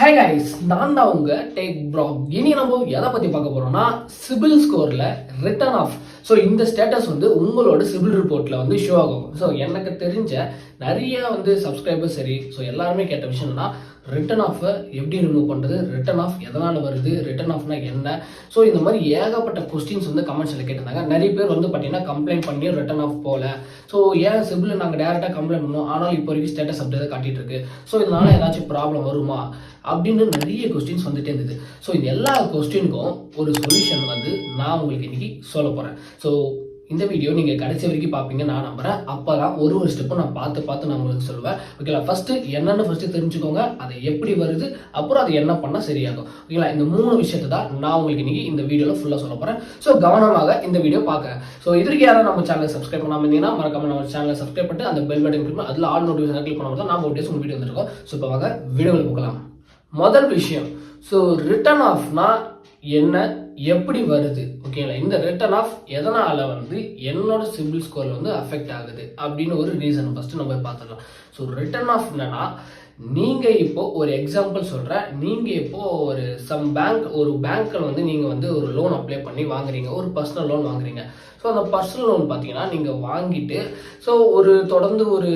Hey guys, நான் தான் உங்க டேக் ப்ளாக். இனி நம்ம எதை பத்தி பார்க்க போறோம்னா சிபில் ஸ்கோர்ல ரிட்டர்ன் ஆஃப். ஸோ இந்த ஸ்டேட்டஸ் வந்து உங்களோட சிபில் ரிப்போர்ட்ல வந்து ஷோ ஆகும். ஸோ எனக்கு தெரிஞ்ச நிறைய சப்ஸ்கிரைபர்ஸ் சரி, ஸோ எல்லாருமே கேட்ட விஷயம்னா ரிட்டர்ன் ஆஃப் எப்படி ரிமூவ் பண்ணுறது, ரிட்டர்ன் ஆஃப் எதனால் வருது, ரிட்டர்ன் ஆஃப்னா என்ன. ஸோ இந்த மாதிரி ஏகப்பட்ட கொஸ்டின்ஸ் வந்து கமெண்ட்ஸில் கேட்டிருந்தாங்க. நிறைய பேர் வந்து பார்த்தீங்கன்னா கம்ப்ளைண்ட் பண்ணி ரிட்டர்ன் ஆஃப் போகல. ஸோ ஏன் சிபில் நாங்கள் டேரெக்டாக கம்ப்ளைண்ட் பண்ணோம், ஆனால் இப்போ வரைக்கும் ஸ்டேட்டஸ் அப்படியே தான் காட்டிட்டு இருக்கு. ஸோ இதனால ஏதாச்சும் ப்ராப்ளம் வருமா அப்படின்னு நிறைய கொஸ்டின்ஸ் வந்துட்டே இருந்தது. ஸோ இந்த எல்லா கொஸ்டினுக்கும் ஒரு சொல்யூஷன் வந்து நான் உங்களுக்கு இன்னைக்கு சொல்ல போகிறேன். ஸோ இந்த வீடியோ நீங்கள் கடைசி வரைக்கும் பார்ப்பீங்க நான் நம்புறேன். அப்போ தான் ஒரு ஸ்டெப்பும் நான் பார்த்து நான் உங்களுக்கு சொல்லுவேன். ஓகேங்களா? ஃபஸ்ட்டு தெரிஞ்சுக்கோங்க, அதை எப்படி வருது, அப்புறம் அதை என்ன பண்ணால் சரியாகும். ஓகேங்களா? இந்த 3 விஷயத்தை தான் நான் உங்களுக்கு இன்னைக்கு இந்த வீடியோவில் ஃபுல்லாக சொல்ல போகிறேன். ஸோ கவனமாக இந்த வீடியோ பார்க்க. ஸோ இதற்கு யாரும் நம்ம சேனலை சப்ஸ்கிரைப் பண்ணாமல் இருந்தீங்கன்னா மறக்காம நம்ம சேனலை சப்ஸ்கிரைப் பண்ணிட்டு அந்த பெல் பட்டன் கிளிக் பண்ணி அதில் ஆல் நோட்டிஃபிகேஷன் கிளிக் பண்ணாமல் தான் நம்ம வீடியோஸ் வீடியோ வந்துருக்கோம். ஸோ இப்போ வாங்க வீடியோவில் பார்க்கலாம். முதல் விஷயம், ஸோ ரிட்டர்ன் ஆஃப்னா என்ன, எப்படி வருது, ஓகேங்களா? இந்த ரிட்டர்ன் ஆஃப் எதனால வந்து என்னோட சிபில் ஸ்கோர்ல வந்து அஃபெக்ட் ஆகுது அப்படின்னு ஒரு ரீசன் ஃபர்ஸ்ட் நம்ம பார்த்துடலாம். ஸோ ரிட்டர்ன் ஆஃப் என்னன்னா, நீங்க இப்போ ஒரு எக்ஸாம்பிள் சொல்றேன், நீங்க இப்போ ஒரு பேங்க்ல வந்து நீங்க வந்து ஒரு லோன் அப்ளை பண்ணி வாங்குறீங்க, ஒரு பர்சனல் லோன் வாங்குறீங்க. ஸோ அந்த பர்சனல் லோன் பார்த்தீங்கன்னா நீங்கள் வாங்கிட்டு ஸோ தொடர்ந்து ஒரு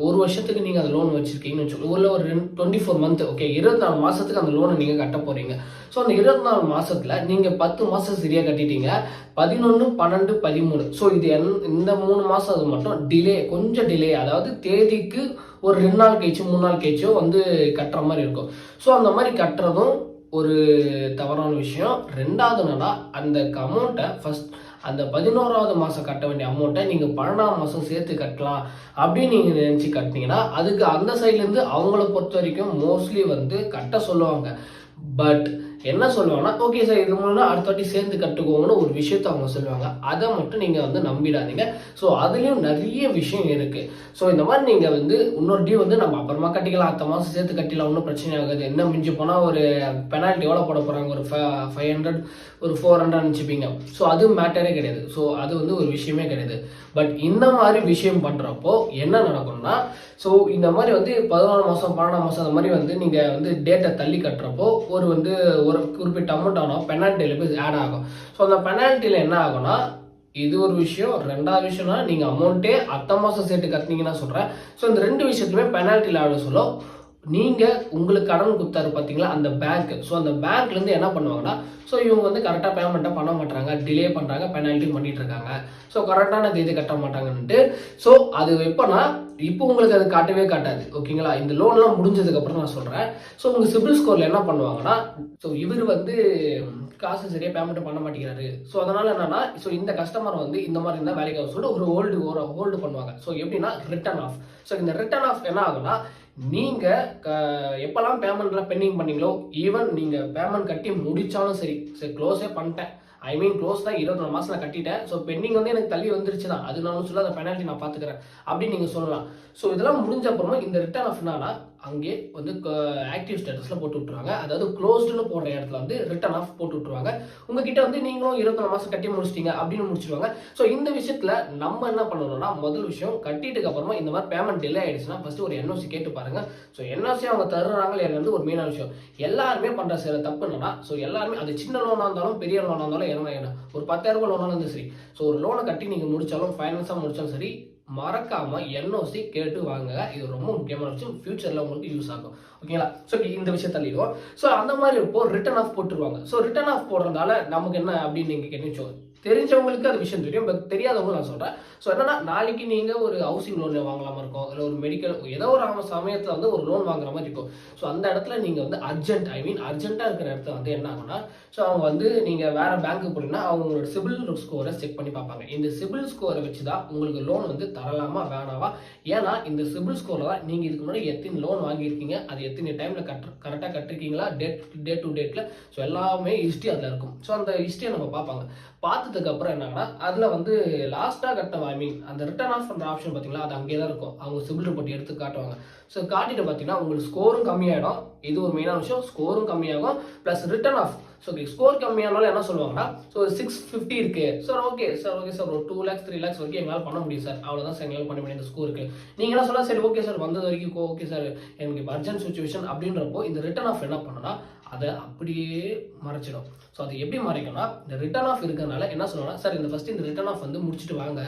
ஒரு வருஷத்துக்கு நீங்கள் அந்த லோன் வச்சுருக்கீங்கன்னு வச்சுக்கோங்க. ஒரு 24 மந்த், ஓகே, 24 மாதத்துக்கு அந்த லோனை நீங்கள் கட்ட போகிறீங்க. ஸோ அந்த 24 மாதத்தில் நீங்கள் 10 மாதம் சரியாக கட்டிட்டீங்க, 11, 12, 13. ஸோ இது இந்த 3 மாதம் அது மட்டும் கொஞ்சம் டிலே, அதாவது தேதிக்கு ஒரு 2 நாள் கழிச்சு 3 நாள் கழிச்சோ வந்து கட்டுற மாதிரி இருக்கும். ஸோ அந்த மாதிரி கட்டுறதும் ஒரு தவறான விஷயம். ரெண்டாவது என்னன்னா, அந்த அமௌண்ட்டை அந்த 11வது மாதம் கட்ட வேண்டிய அமௌண்ட்டை நீங்கள் 12ஆம் மாதம் சேர்த்து கட்டலாம் அப்படின்னு நீங்கள் நினச்சி கட்டினீங்கன்னா அதுக்கு அந்த சைட்லேருந்து அவங்கள பொறுத்த வரைக்கும் மோஸ்ட்லி வந்து கட்ட சொல்லுவாங்க. பட் என்ன சொல்லுவாங்கன்னா, ஓகே சார், இது மூலம் அடுத்த வாட்டி சேர்ந்து கட்டுக்கோங்கன்னு ஒரு விஷயத்த அவங்க சொல்லுவாங்க. அதை மட்டும் நீங்கள் வந்து நம்பிடாதீங்க. ஸோ அதுலேயும் நிறைய விஷயம் இருக்குது. ஸோ இந்த மாதிரி நீங்கள் வந்து இன்னொரு டியூ வந்து நம்ம அப்புறமா கட்டிக்கலாம், அடுத்த மாதம் சேர்த்து கட்டிக்கலாம், ஒன்றும் பிரச்சனை ஆகாது. என்ன மிஞ்சி போனால் ஒரு பெனால்ட்டி எவ்வளோ போட போகிறாங்க, ஒரு 500, ஒரு 400 நினச்சிப்பீங்க. ஸோ அது மேட்டரே கிடையாது. ஸோ அது வந்து ஒரு விஷயமே கிடையாது. பட் இந்த மாதிரி விஷயம் பண்ணுறப்போ என்ன நடக்கும்னா, ஸோ இந்த மாதிரி வந்து 11 மாதம் 12ஆம் மாதம் அந்த மாதிரி வந்து நீங்கள் வந்து டேட்டை தள்ளி கட்டுறப்போ ஒரு குறிப்பிட்ட அமௌண்ட் ஆனால் பெனால்ட்டியில் போய் ஆட் ஆகும். ஸோ அந்த பெனால்ட்டியில் என்ன ஆகும்னா, இது ஒரு விஷயம். ரெண்டாவது விஷயம்னா, நீங்கள் அமௌண்ட்டே அடுத்த மாதம் சேர்த்து கட்டினீங்கன்னா சொல்கிறேன். ஸோ இந்த 2 விஷயத்துலையுமே பெனால்ட்டியில் ஆட சொல்லும். நீங்கள் உங்களுக்கு கடன் கொடுத்தாரு பார்த்தீங்களா அந்த பேங்க். ஸோ அந்த பேங்க்லேருந்து என்ன பண்ணுவாங்கன்னா, ஸோ இவங்க வந்து கரெக்டாக பேமெண்ட்டை பண்ண மாட்டாங்க, டிலே பண்ணுறாங்க, பெனால்ட்டி பண்ணிட்டு இருக்காங்க. ஸோ கரெக்டான தேதி கட்ட மாட்டாங்கன்ட்டு. ஸோ அது எப்போனா, இப்போ உங்களுக்கு அது காட்டவே காட்டாது. ஓகேங்களா? இந்த லோன்லாம் முடிஞ்சதுக்கப்புறம் நான் சொல்கிறேன். ஸோ உங்கள் சிபில் ஸ்கோரில் என்ன பண்ணுவாங்கன்னா, ஸோ இவர் வந்து காசு சரியாக பேமெண்ட் பண்ண மாட்டேங்கிறாரு. ஸோ அதனால் என்னன்னா, ஸோ இந்த கஸ்டமர் வந்து இந்த மாதிரி இருந்தால் வேலைக்கு சொல்லிட்டு ஒரு ஹோல்டு பண்ணுவாங்க. ஸோ எப்படின்னா ரிட்டர்ன் ஆஃப். ஸோ இந்த ரிட்டர்ன் ஆஃப் என்ன ஆகுனா, நீங்கள் எப்போல்லாம் பேமெண்ட்லாம் பெண்டிங் பண்ணீங்களோ, ஈவன் நீங்கள் பேமெண்ட் கட்டி முடித்தாலும் சரி, க்ளோஸே பண்ணிட்டேன், க்ளோஸ் தான் 24 மாதம் நான் கட்டிட்டேன், ஸோ பெண்டிங் வந்து எனக்கு தள்ளி வந்துருச்சு தான், அது நான் சொல்ல அந்த பெனால்ட்டி நான் பார்த்துக்கிறேன் அப்படின்னு நீங்கள் சொல்லலாம். ஸோ இதெல்லாம் முடிஞ்ச அப்புறமா இந்த ரிட்டர்ன் ஆஃப்னா அங்கே வந்து ஆக்டிவ் ஸ்டேட்டஸில் போட்டு விட்ருவாங்க. அதாவது க்ளோஸ்டுன்னு போடுற இடத்துல வந்து ரிட்டர்ன் ஆஃப் போட்டு விட்ருவாங்க. உங்ககிட்ட வந்து நீங்களும் 24 மாதம் கட்டி முடிச்சிட்டீங்க அப்படின்னு முடிச்சிருவாங்க. ஸோ இந்த விஷயத்தில் நம்ம என்ன பண்ணணும்னா, முதல் விஷயம், கட்டிட்டுக்கு அப்புறமா இந்த மாதிரி பேமெண்ட் டிலே ஆயிடுச்சுன்னா ஃபர்ஸ்ட் ஒரு என்ஓசி கேட்டு பாருங்க. ஸோ என்ஓசி அவங்க தருறாங்க இல்லையா ஒரு மெயினான விஷயம். எல்லாருமே பண்ணுற சில தப்பு என்னன்னா, ஸோ எல்லாருமே அது சின்ன லோனாக இருந்தாலும் பெரிய லோனாக இருந்தாலும் என்ன ஒரு 10,000 ரூபாய் லோனாக இருந்தாலும் சரி, ஸோ ஒரு லோனை கட்டி நீங்கள் முடிச்சாலும் ஃபைனான்ஸாக முடிச்சாலும் சரி, மறக்காம என்ஓசி கேட்டு வாங்க. இது ரொம்ப முக்கியமான விஷயம், ஃபியூச்சர்ல உங்களுக்கு யூஸ் ஆகும். ஓகேங்களா? ஸோ இந்த விஷயம் தள்ளிடுவோம். ஸோ அந்த மாதிரி இப்போ ரிட்டர்ன் ஆஃப் போட்டுருவாங்க. ஸோ ரிட்டர்ன் ஆஃப் போடுறதால நமக்கு என்ன அப்படின்னு நீங்க கேட்டீங்க, தெரிஞ்சவங்களுக்கு அது விஷயம் தெரியும், பட் தெரியாதவங்க நான் சொல்றேன். ஸோ என்னன்னா, நாளைக்கு நீங்க ஒரு ஹவுசிங் லோன் வாங்கலாமா இருக்கும், இல்லை ஒரு மெடிக்கல் ஏதோ ஒரு சமயத்தில் வந்து ஒரு லோன் வாங்குற மாதிரி இருக்கும். ஸோ அந்த இடத்துல நீங்க வந்து அர்ஜென்ட்டா இருக்கிற இடத்துல வந்து என்ன ஆகும்னா, ஸோ அவங்க வந்து நீங்க வேற பேங்க்கு போனீங்கன்னா அவங்களோட சிபில் ஸ்கோரை செக் பண்ணி பார்ப்பாங்க. இந்த சிபில் ஸ்கோரை வச்சு தான் உங்களுக்கு லோன் வந்து தரலாமா வேணாவா. ஏன்னா இந்த சிபில் ஸ்கோர்ல தான் நீங்க இதுக்கு முன்னாடி எத்தனை லோன் வாங்கியிருக்கீங்க, அது எத்தனை டைம்ல கரெக்டாக கட்டிருக்கீங்களா, டேட் டு டேட்ல, ஸோ எல்லாமே ஹிஸ்ட்ரி அதில் இருக்கும். ஸோ அந்த ஹிஸ்ட்ரியை நம்ம பார்ப்பாங்க. பார்த்து பார்த்ததுக்கு அப்புறம் என்னன்னா அதில் வந்து லாஸ்ட்டாக கட்ட அந்த ரிட்டர்ன் ஆஃப் பண்ணுற ஆப்ஷன் பார்த்தீங்களா, அது அங்கே தான் இருக்கும். அவங்க சிபில் ரிப்போர்ட் எடுத்து காட்டுவாங்க. ஸோ காட்டிட்டு பார்த்தீங்கன்னா உங்களுக்கு ஸ்கோரும் கம்மியாயிடும். இது ஒரு மெயினான விஷயம். ஸ்கோரும் கம்மியாகும் plus return off. So score கம்மியானாலும் என்ன சொல்லுவாங்கன்னா, ஸோ 650 இருக்கு சார், ஓகே சார் ஒரு 2 lakhs 3 lakhs வரைக்கும் எங்களால் பண்ண முடியும் சார், அவ்வளோதான் சார் எங்களால் பண்ண முடியும் இந்த ஸ்கோருக்கு. நீங்கள் என்ன சொல்லலாம், சரி ஓகே சார் வந்தது வரைக்கும் ஓகே சார் எனக்கு இப்போ அர்ஜென்ட் சுச்சுவேஷன் அப்படின்றப்போ இந்த ரிட்டர்ன் ஆஃப் என்ன பண்ணுன்னா அதை அப்படியே மறைச்சிடும். ஸோ அது எப்படி மறைக்கும்னா, இந்த ரிட்டர்ன் ஆஃப் இருக்கிறதுனால என்ன சொல்லுவாங்கன்னா, சார் இந்த ஃபஸ்ட்டு இந்த ரிட்டர்ன் ஆஃப் வந்து முடிச்சுட்டு வாங்க,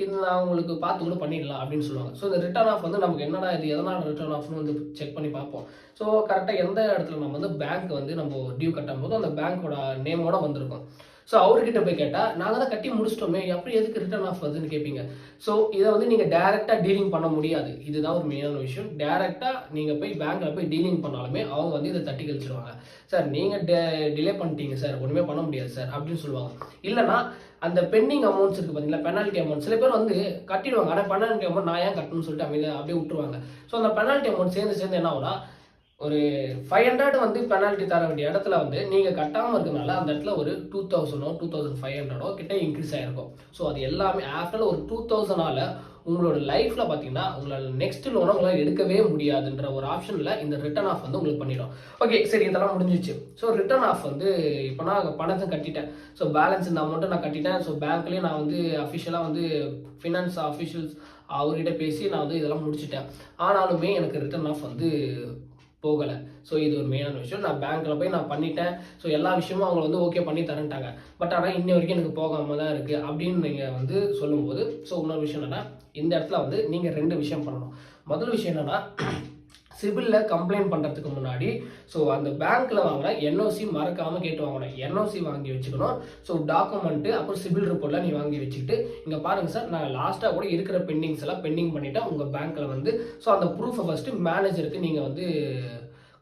இது நான் உங்களுக்கு பார்த்து கூட பண்ணிடலாம் அப்படின்னு சொல்லுவாங்க. ஸோ இந்த ரிட்டர்ன் ஆஃப் வந்து நமக்கு என்னடா இது எதனால் ரிட்டர்ன் ஆஃப்னு வந்து செக் பண்ணி பார்ப்போம். ஸோ கரெக்டாக எந்த இடத்துல நம்ம வந்து பேங்க் வந்து நம்ம டியூ கட்டும் போது அந்த பேங்க்கோட நேமோட வந்திருக்கும். ஸோ அவர்கிட்ட போய் கேட்டால் நாங்கள் தான் கட்டி முடிச்சிட்டோமே, எப்படி எதுக்கு ரிட்டர்ன் ஆஃப் வருதுன்னு கேட்பீங்க. ஸோ இதை வந்து நீங்கள் டேரெக்டாக டீலிங் பண்ண முடியாது. இதுதான் ஒரு மெயினான விஷயம். டேரெக்டாக நீங்கள் போய் பேங்க்கில் போய் டீலிங் பண்ணாலுமே அவங்க வந்து இதை தட்டி கழிச்சிருவாங்க. சார் நீங்கள் டிலே பண்ணிட்டீங்க சார், ஒன்றுமே பண்ண முடியாது சார் அப்படின்னு சொல்லுவாங்க. இல்லைனா அந்த பெண்டிங் அமௌண்ட்ஸ் இருக்குது பார்த்தீங்களா, பெனால்ட்டி அமௌண்ட். சில பேர் வந்து கட்டிடுவாங்க, ஆனால் பெனால்ட்டி அமௌண்ட் நான் ஏன் கட்டணும்னு சொல்லிட்டு அப்படியே விட்டுருவாங்க. ஸோ அந்த பெனால்ட்டி அமௌண்ட் சேர்ந்து என்ன ஆகும்னா, ஒரு 500 வந்து பெனால்ட்டி தர வேண்டிய இடத்துல வந்து நீங்கள் கட்டாமல் இருக்கிறதுனால அந்த இடத்துல ஒரு 2000 2500 கிட்ட இன்க்ரீஸ் ஆகிருக்கும். ஸோ அது எல்லாமே ஆஃப்டர் ஒரு 2000 உங்களோட லைஃப்பில் பார்த்தீங்கன்னா உங்களால் நெக்ஸ்ட் லோனை உங்களால் எடுக்கவே முடியாதுன்ற ஒரு ஆப்ஷனில் இந்த ரிட்டர்ன் ஆஃப் வந்து உங்களுக்கு பண்ணிடும். ஓகே சரி, இதெல்லாம் முடிஞ்சிச்சு. ஸோ ரிட்டர்ன் ஆஃப் வந்து இப்போ நான் பணத்தை கட்டிட்டேன். ஸோ பேலன்ஸ் இந்த அமௌண்ட்டை நான் கட்டிட்டேன். ஸோ பேங்க்லேயே நான் வந்து அஃபிஷியலாக வந்து ஃபினான்ஸ் அஃபிஷியல்ஸ் அவர்கிட்ட பேசி நான் வந்து இதெல்லாம் முடிச்சுட்டேன். ஆனாலுமே எனக்கு ரிட்டர்ன் ஆஃப் வந்து போகலை. ஸோ இது ஒரு மெயினான விஷயம். நான் பேங்க்கில் போய் நான் பண்ணிட்டேன். ஸோ எல்லா விஷயமும் அவங்க வந்து ஓகே பண்ணி தரேன்ட்டாங்க. பட் ஆனால் இன்ன வரைக்கும் எனக்கு போகாமல் தான் இருக்குது அப்படின்னு நீங்கள் வந்து சொல்லும்போது, ஸோ இன்னொரு விஷயம் என்னென்னா, இந்த இடத்துல வந்து நீங்கள் 2 விஷயம் பண்ணணும். முதல் விஷயம் என்னென்னா, சிபிலில் கம்ப்ளைண்ட் பண்ணுறதுக்கு முன்னாடி ஸோ அந்த பேங்க்கில் வாங்கினா என்ஓசி மறக்காமல் கேட்டு வாங்கணும். என்ஓசி வாங்கி வச்சுக்கணும். ஸோ டாக்குமெண்ட்டு அப்புறம் சிபில் ரிப்போர்ட்லாம் நீ வாங்கி வச்சுக்கிட்டு, இங்கே பாருங்கள் சார் நான் லாஸ்ட்டாக கூட இருக்கிற பெண்டிங்ஸ் எல்லாம் பெண்டிங் பண்ணிவிட்டேன் உங்கள் பேங்க்கில் வந்து. ஸோ அந்த ப்ரூஃபை ஃபஸ்ட்டு மேனேஜருக்கு நீங்கள் வந்து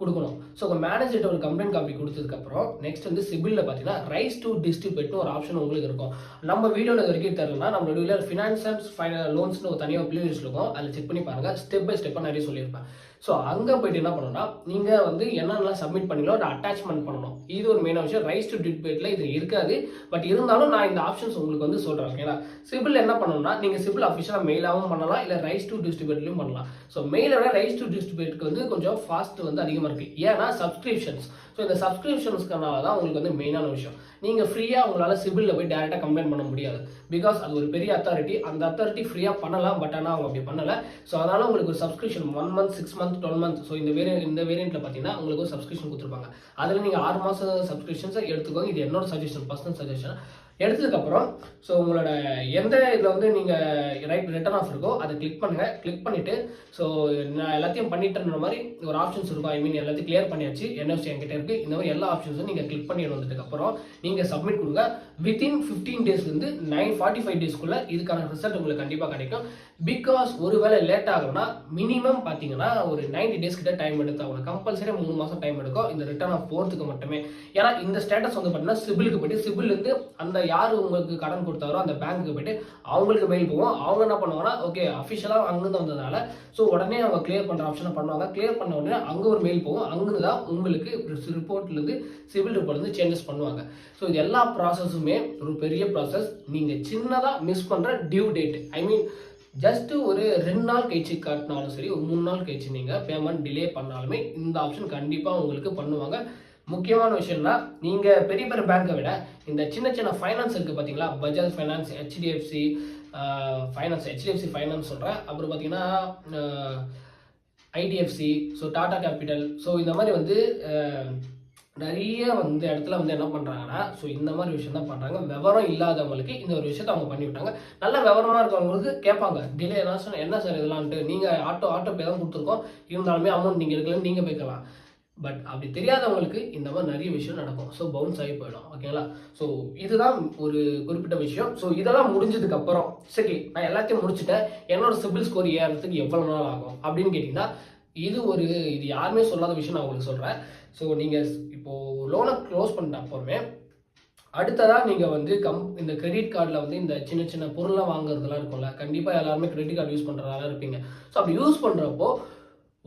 கொடுக்கணும். ஸோ உங்கள் மேனேஜர்கிட்ட ஒரு கம்ப்ளைண்ட் காப்பி கொடுத்ததுக்கப்புறம் நெக்ஸ்ட் வந்து சிபிலில் பார்த்தீங்கன்னா ரைஸ் டு டிஸ்ட்ரிபியூட்னு ஒரு ஆப்ஷன் உங்களுக்கு இருக்கும். நம்ம வீடியோவில் இது வரைக்கும் தரலன்னா நம்மளோட வீடியோவில் ஃபினான்ஸ் அண்ட் லோன்ஸ்னு ஒரு தனியாக பிளேலிஸ்ட் இருக்கும், அதில் செக் பண்ணி பாருங்கள். ஸ்டெப் பை ஸ்டெப்பாக நிறைய சொல்லியிருப்பேன். ஸோ அங்கே போய்ட்டு என்ன பண்ணணும்னா, நீங்கள் வந்து என்னென்னலாம் சப்மிட் பண்ணீங்களோ அதை அட்டாச்மெண்ட் பண்ணணும். இது ஒரு மெயினான விஷயம். ரைஸ் டு டிஸ்ட்ரிபியூட்டில் இது இருக்காது. பட் இருந்தாலும் நான் இந்த ஆப்ஷன்ஸ் உங்களுக்கு வந்து சொல்கிறேன். ஓகேங்களா, சிபில் என்ன பண்ணணும்னா, நீங்கள் சிபில் அஃபிஷியலாக மெயிலாகவும் பண்ணலாம், இல்லை ரைஸ் டு டிஸ்ட்ரிபியூட்லையும் பண்ணலாம். ஸோ மெயிலோட ரைஸ் டு டிஸ்ட்ரிபியூட்க்கு வந்து கொஞ்சம் ஃபாஸ்ட் வந்து அதிகமாக இருக்குது. ஏன்னா சப்ஸ்கிரிப்ஷன்ஸ். ஸோ இந்த சப்ஸ்கிரிப்ஷன்ஸ்க்கான தான் உங்களுக்கு வந்து மெயினான விஷயம். நீங்கள் ஃப்ரீயாக உங்களால் சிபிலில் போய் டேரெக்டாக கம்ப்ளைண்ட் பண்ண முடியாது. பிகாஸ் அது ஒரு பெரிய அத்தாரிட்டி. அந்த அத்தாரிட்டி ஃப்ரீயாக பண்ணலாம், பட் ஆனால் அவங்க அப்படி பண்ணலை. ஸோ அதனால் உங்களுக்கு ஒரு subscription 1 month 6 month 12 month. So இந்த வேரியண்ட்டில் பார்த்தீங்கன்னா உங்களுக்கு ஒரு சப்ஸ்கிரிப்ஷன் கொடுத்துருப்பாங்க. அதில் நீங்கள் 6 மாதம் சப்ஸ்கிரிப்ஷன்ஸை எடுத்துக்கோங்க. இது என்னோட சஜஷன், பர்சனல் சஜஷன். எடுத்ததுக்கப்புறம் ஸோ உங்களோட எந்த இதில் வந்து நீங்கள் ரிட்டர்ன் ஆஃப் இருக்கோ அதை கிளிக் பண்ணுங்கள். கிளிக் பண்ணிவிட்டு ஸோ நான் எல்லாத்தையும் பண்ணிட்டேன்ற மாதிரி ஒரு ஆப்ஷன்ஸ் இருக்கும். ஐ மீன் எல்லாத்தையும் கிளியர் பண்ணியாச்சு, என்எஃப்சி என்கிட்ட இருக்குது, இந்த மாதிரி எல்லா ஆப்ஷன்ஸும் நீங்கள் கிளிக் பண்ணி வந்ததுக்கப்புறம் நீங்கள் சப்மிட் கொடுங்க. வித்தின் 15 daysலேருந்து 45 daysக்குள்ளே இதுக்கான ரிசல்ட் உங்களுக்கு கண்டிப்பாக கிடைக்கும். பிகாஸ் ஒருவேளை லேட் ஆகும்னா மினிமம் பார்த்தீங்கன்னா ஒரு 90 days கிட்ட டைம் எடுத்தாகும். கம்பல்சரி 3 மாதம் டைம் எடுக்கும் இந்த ரிட்டர்ன் ஆஃப் போகிறதுக்கு மட்டுமே. ஏன்னா இந்த ஸ்டேட்டஸ் வந்து பார்த்தீங்கன்னா சிபிலுக்கு போய்ட்டு, சிபில்லேருந்து அந்த யார் உங்களுக்கு கடன் கொடுத்தாரோ அந்த பேங்க்குக்கு போய்ட்டு அவங்களுக்கு மெயில் போவோம். அவங்க என்ன பண்ணுவாங்கன்னா, ஓகே அஃபிஷியலாக அங்கேருந்து வந்ததுனால ஸோ உடனே அவங்க கிளியர் பண்ணுற ஆப்ஷனை பண்ணுவாங்க. கிளியர் பண்ண உடனே அங்கே ஒரு மெயில் போகும். அங்கே தான் உங்களுக்கு ரிப்போர்ட்லேருந்து சிபில் ரிப்போர்ட்லேருந்து சேஞ்சஸ் பண்ணுவாங்க. ஸோ இது எல்லா ப்ராசஸுமே ஒரு பெரிய ப்ராசஸ். நீங்கள் சின்னதாக மிஸ் பண்ணுற டியூ டேட், ஐ மீன் ஜஸ்ட் ஒரு 2 நாள் கழிச்சு காட்டினாலும் சரி, ஒரு 3 நாள் கழிச்சு நீங்கள் பேமெண்ட் டிலே பண்ணாலுமே இந்த ஆப்ஷன் கண்டிப்பாக உங்களுக்கு பண்ணுவாங்க. முக்கியமான விஷயம்னா, நீங்கள் பெரிய பெரிய பேங்கை விட இந்த சின்ன சின்ன ஃபைனான்ஸ் இருக்குது பார்த்தீங்களா, பஜாஜ் ஃபைனான்ஸ், ஹெச்டிஎஃப்சி ஃபைனான்ஸ் சொல்கிறேன், அப்புறம் பார்த்தீங்கன்னா IDFC, so Tata capital, so இந்த மாதிரி வந்து நிறைய வந்து இடத்துல வந்து என்ன பண்ணுறாங்கன்னா, ஸோ இந்த மாதிரி விஷயம் தான் பண்ணுறாங்க. விவரம் இல்லாதவங்களுக்கு இந்த ஒரு விஷயத்தை அவங்க பண்ணிவிட்டாங்க. நல்ல விவரமாக இருக்கவங்களுக்கு கேட்பாங்க, டிலே என்ன சார் இதெல்லாம்ட்டு, நீங்கள் ஆட்டோ பே தான் கொடுத்துருக்கோம், இருந்தாலுமே அமௌண்ட் நீங்கள் எடுக்கலன்னு நீங்கள் போய்க்கலாம். பட் அப்படி தெரியாதவங்களுக்கு இந்த மாதிரி நிறைய விஷயம் நடக்கும். ஸோ பவுன்ஸ் ஆகி போயிடும். ஓகேங்களா, ஸோ இதுதான் ஒரு குறிப்பிட்ட விஷயம். ஸோ இதெல்லாம் முடிஞ்சதுக்கு அப்புறம் சரி நான் எல்லாத்தையும் முடிச்சுட்டேன், என்னோட சிபில் ஸ்கோர் ஏறதுக்கு எவ்வளோ நாள் ஆகும் அப்படின்னு கேட்டிங்கன்னா, இது யாருமே சொல்லாத விஷயம் நான் உங்களுக்கு சொல்கிறேன். ஸோ நீங்கள் இப்போது லோனை க்ளோஸ் பண்ணிட்ட அப்புறமே அடுத்ததாக நீங்கள் வந்து இந்த கிரெடிட் கார்டில் வந்து இந்த சின்ன சின்ன பொருளாக வாங்குறதுலாம் இருக்கும்ல, கண்டிப்பாக எல்லாருமே கிரெடிட் கார்டு யூஸ் பண்ணுறதால இருப்பீங்க. ஸோ அப்படி யூஸ் பண்ணுறப்போ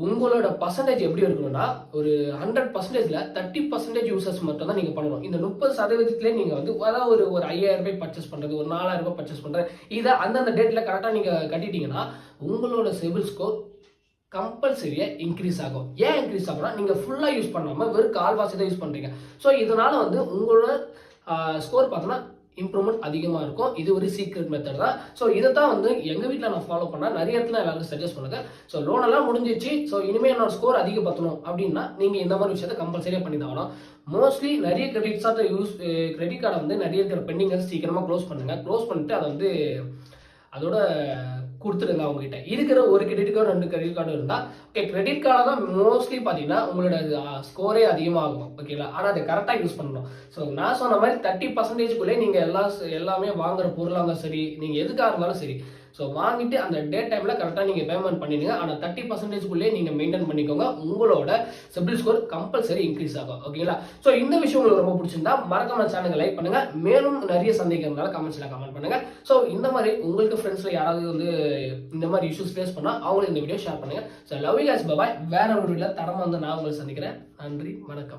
உங்களோட பர்சன்டேஜ் எப்படி இருக்கணும்னா ஒரு 100%ல 30% யூசர்ஸ் மட்டும் தான் நீங்க பண்ணணும். இந்த 30%லே நீங்க வந்து அதாவது ஒரு 5000 ரூபாய் பர்ச்சேஸ் பண்றது, ஒரு 4000 ரூபாய் பர்ச்சேஸ் பண்றது, இதை அந்தந்த டேட்ல கரெக்டா நீங்க கட்டிட்டீங்கன்னா உங்களோட சிபில் ஸ்கோர் கம்பல்சரியா இன்க்ரீஸ் ஆகும். ஏன் இன்க்ரீஸ் ஆகும்னா நீங்க ஃபுல்லா யூஸ் பண்ணாம வெறும் கால்வாசி தான் யூஸ் பண்றீங்க. ஸோ இதனால வந்து உங்களோட ஸ்கோர் பார்த்தோன்னா இம்ப்ரூவ்மெண்ட் அதிகமாக இருக்கும். இது ஒரு சீக்ரெட் மெத்தட் தான். ஸோ இதை தான் வந்து எங்கள் வீட்டில் நான் ஃபாலோ பண்ணேன். நிறைய இடத்துல எல்லாருக்கும் சஜஸ்ட் பண்ணுங்க. ஸோ லோன் எல்லாம் முடிஞ்சிச்சு. ஸோ இனிமேல் என்னோட ஸ்கோர் அதிகப்படுத்தணும் அப்படின்னா நீங்கள் இந்த மாதிரி விஷயத்தை கம்பல்சரியாக பண்ணி தான் ஆகணும். மோஸ்ட்லி நிறைய கிரெடிட் கார்டை வந்து நிறைய இருக்கிற பெண்டிங்கை சீக்கிரமாக க்ளோஸ் பண்ணுங்க. க்ளோஸ் பண்ணிட்டு அதை வந்து அதோட கொடுத்துருங்க. அவங்ககிட்ட இருக்கிற ஒரு கிரெடிட் கார்டு 2 கிரெடிட் கார்டு இருந்தால் ஓகே. கிரெடிட் கார்டை தான் மோஸ்ட்லி பார்த்தீங்கன்னா உங்களோட ஸ்கோரே அதிகமாகும். ஓகேங்களா? ஆனால் அதை கரெக்டாக யூஸ் பண்ணணும். ஸோ நான் சொன்ன மாதிரி 30%க்குள்ளே நீங்கள் எல்லாமே வாங்குற பொருளாக இருந்தாலும் சரி, நீங்கள் எதுக்காக இருந்தாலும் சரி, ஸோ வாங்கிட்டு அந்த டே டைமில் கரெக்டாக நீங்கள் பேமெண்ட் பண்ணிடுங்க. ஆனால் 30%க்குள்ளே நீங்கள் மெயின்டைன் பண்ணிக்கோங்க. உங்களோட சிபில் ஸ்கோர் கம்பல்சரி இன்க்ரீஸ் ஆகும். ஓகேங்களா? ஸோ இந்த விஷயம் உங்களுக்கு ரொம்ப பிடிச்சிருந்தா மறக்காம சேனலை லைக் பண்ணுங்க. மேலும் நிறைய சந்தேகம் இருந்தாலும் கமெண்ட்ஸில் கமெண்ட் பண்ணுங்க. ஸோ இந்த மாதிரி உங்களுக்கு ஃப்ரெண்ட்ஸில் யாராவது வந்து இந்த மாதிரி இஷ்யூஸ் ஃபேஸ் பண்ணால் அவங்களும் இந்த வீடியோ ஷேர் பண்ணுங்க. So love you guys, bye. வேற ஒரு வீடியோவில் தரமாக வந்து நான் உங்களை சந்திக்கிறேன். நன்றி, வணக்கம்.